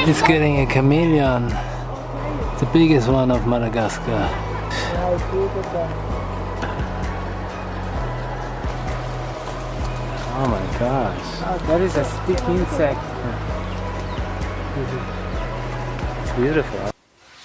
He's getting a chameleon, the biggest one of Madagascar. Oh my gosh. Oh, that is a stick insect. It's beautiful.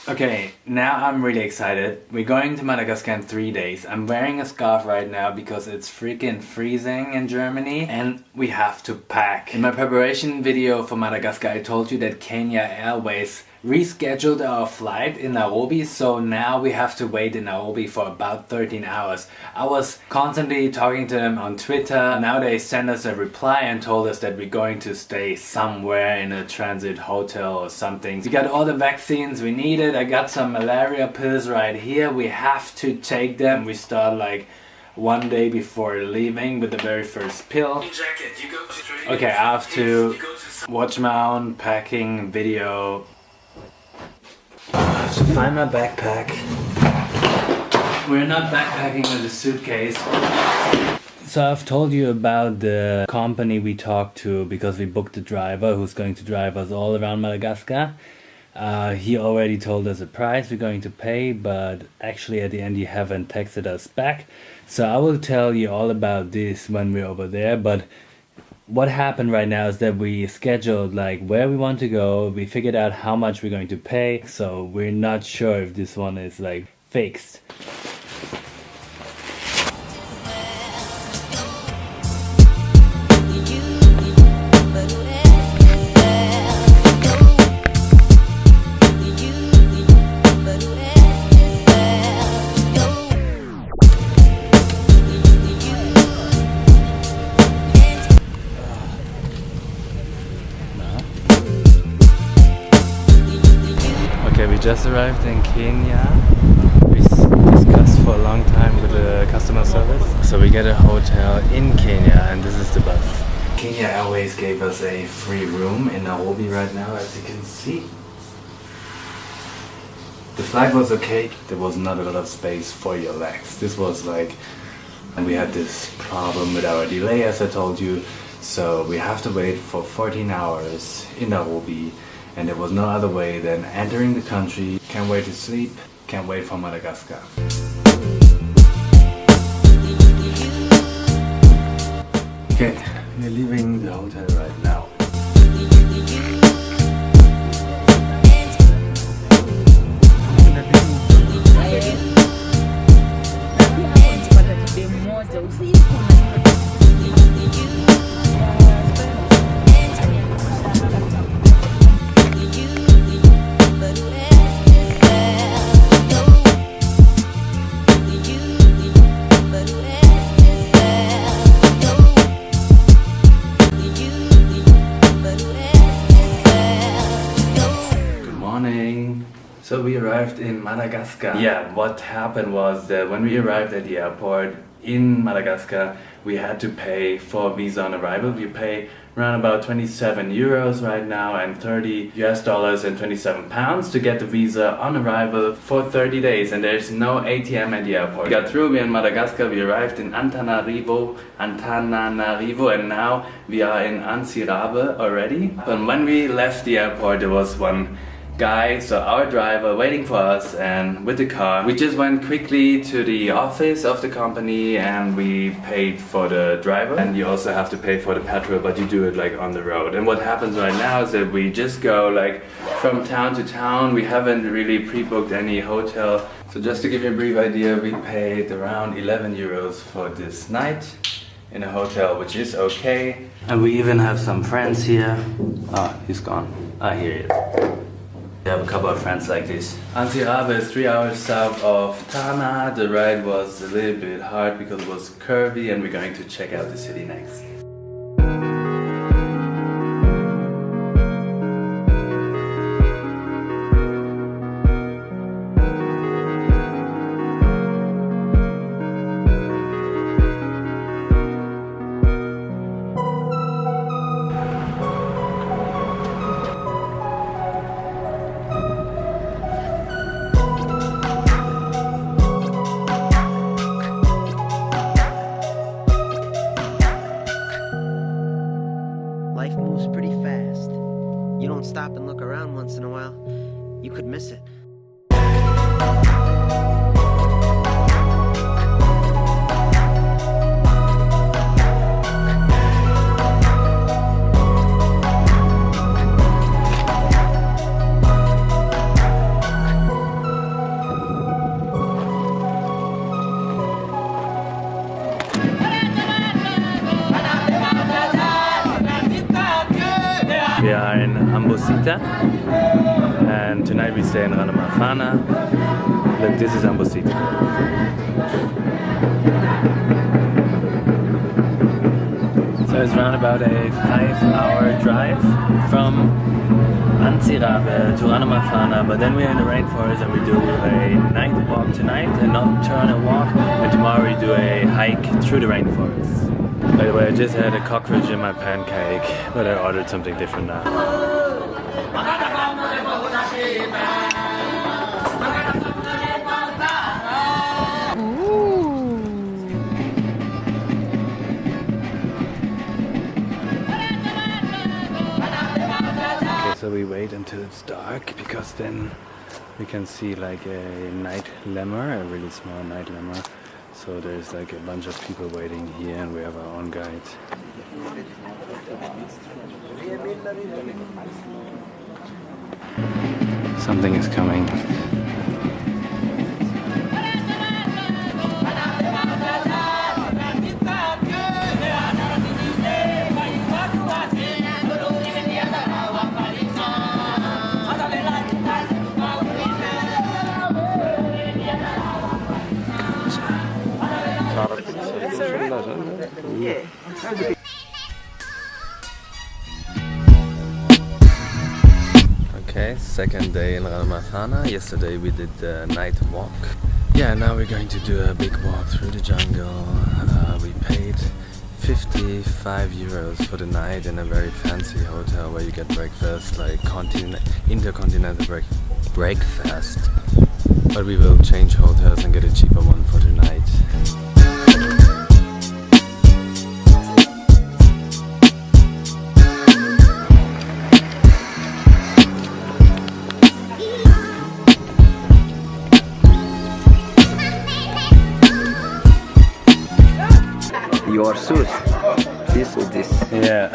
Okay, now I'm really excited. We're going to Madagascar in 3 days. I'm wearing a scarf right now because it's freaking freezing in Germany and we have to pack. In my preparation video for Madagascar, I told you that Kenya Airways rescheduled our flight in Nairobi, so now we have to wait in Nairobi for about 13 hours. I was constantly talking to them on Twitter. Now they sent us a reply and told us that we're going to stay somewhere in a transit hotel or something. We got all the vaccines we needed. I got some malaria pills right here. We have to take them. We start like 1 day before leaving with the very first pill. Okay, I have to watch my own packing video. I have to find my backpack. We're not backpacking with a suitcase. So I've told you about the company we talked to because we booked a driver who's going to drive us all around Madagascar. He already told us a price we're going to pay, but actually at the end he haven't texted us back. So I will tell you all about this when we're over there, but what happened right now is that we scheduled like where we want to go, we figured out how much we're going to pay, so we're not sure if this one is like fixed. Okay, we just arrived in Kenya. We discussed for a long time with the customer service. So we get a hotel in Kenya and this is the bus. Kenya Airways gave us a free room in Nairobi right now, as you can see. The flight was okay. There was not a lot of space for your legs. This was like, and we had this problem with our delay, as I told you. So we have to wait for 14 hours in Nairobi. And there was no other way than entering the country. Can't wait to sleep, can't wait for Madagascar. Okay, we're leaving the hotel right now. So we arrived in Madagascar. Yeah, what happened was that when we arrived at the airport in Madagascar, we had to pay for visa on arrival. We pay around about 27 euros right now and $30 and 27 pounds to get the visa on arrival for 30 days, and there's no ATM at the airport. We got through, we're in Madagascar, we arrived in Antananarivo, and now we are in Antsirabe already. And when we left the airport, there was one guy, so our driver, waiting for us and with the car. We just went quickly to the office of the company and we paid for the driver, and you also have to pay for the petrol, but you do it like on the road. And what happens right now is that we just go like from town to town. We haven't really pre-booked any hotel. So just to give you a brief idea, we paid around 11 euros for this night in a hotel, which is okay. And we even have some friends here. Ah, he's gone. Ah, here he is. We have a couple of friends like this. Antsirabe is 3 hours south of Tana. The ride was a little bit hard because it was curvy, and we're going to check out the city next. Life moves pretty fast. You don't stop and look around once in a while, you could miss it. We are in Ambosita and tonight we stay in Ranomafana. Look, this is Ambosita. So it's around about a 5-hour drive from Antsirabe to Ranomafana, but then we're in the rainforest and we do a night walk tonight, a nocturnal walk, and tomorrow we do a hike through the rainforest. By the way, I just had a cockroach in my pancake, but I ordered something different now. Okay, so we wait until it's dark because then we can see like a night lemur, a really small night lemur. So there's like a bunch of people waiting here and we have our own guide. Something is coming. Yeah. Okay, second day in Ranomafana. Yesterday we did the night walk. Yeah, now we're going to do a big walk through the jungle. We paid 55 euros for the night in a very fancy hotel where you get breakfast, like intercontinental breakfast. But we will change hotels and get a cheaper one for tonight. Your suit. This or this? Yeah.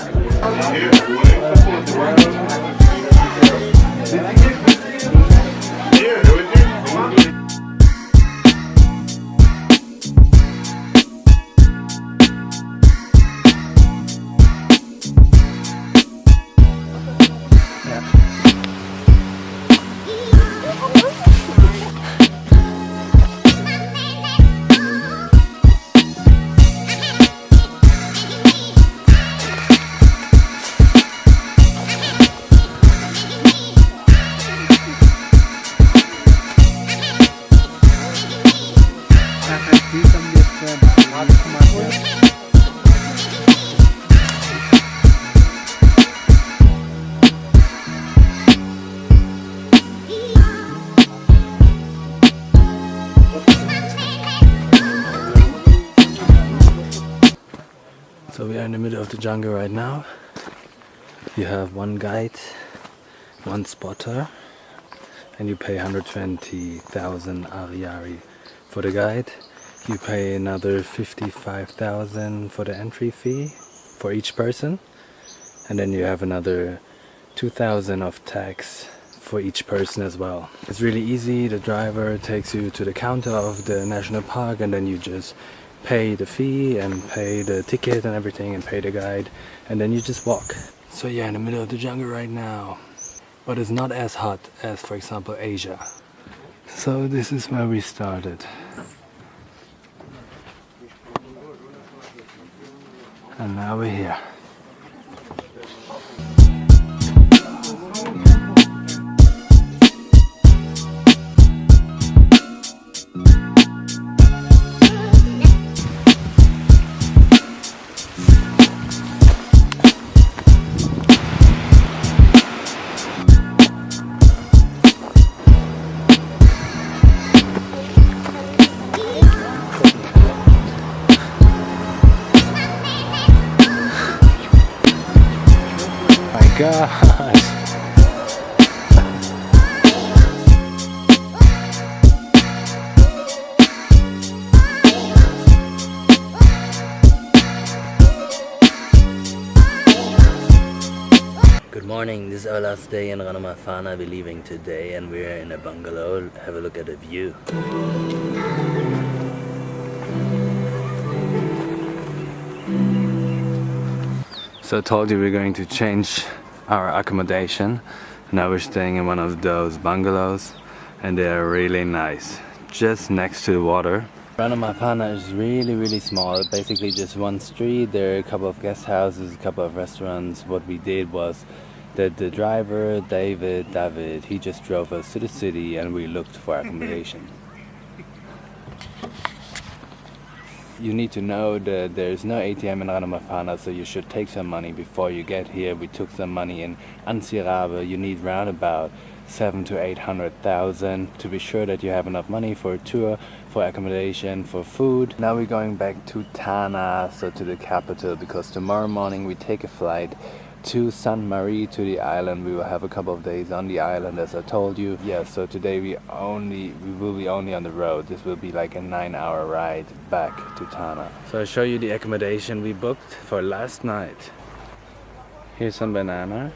So we are in the middle of the jungle right now. You have one guide, one spotter, and you pay 120,000 Ariari for the guide. You pay another 55,000 for the entry fee for each person, and then you have another 2,000 of tax for each person as well. It's really easy. The driver takes you to the counter of the national park and then you just pay the fee and pay the ticket and everything and pay the guide, and then you just walk. So yeah, in the middle of the jungle right now, but it's not as hot as, for example, Asia. So this is where we started. And now we're here. gosh! Good morning, this is our last day in Ranomafana. We're leaving today and we're in a bungalow. Have a look at the view. So I told you we're going to change our accommodation. Now we're staying in one of those bungalows and they are really nice, just next to the water. Ranomafana is really small, basically just one street. There are a couple of guest houses, a couple of restaurants. What we did was that the driver, David, he just drove us to the city and we looked for accommodation. You need to know that there's no ATM in Ranomafana, so you should take some money before you get here. We took some money in Antsirabe. You need round about 700,000 to 800,000 to be sure that you have enough money for a tour, for accommodation, for food. Now we're going back to Tana, so to the capital, because tomorrow morning we take a flight to Sainte Marie, to the island. We will have a couple of days on the island, as I told you. Yeah, so today we will be only on the road. This will be like a 9-hour ride back to Tana. So I'll show you the accommodation we booked for last night. Here's some banana.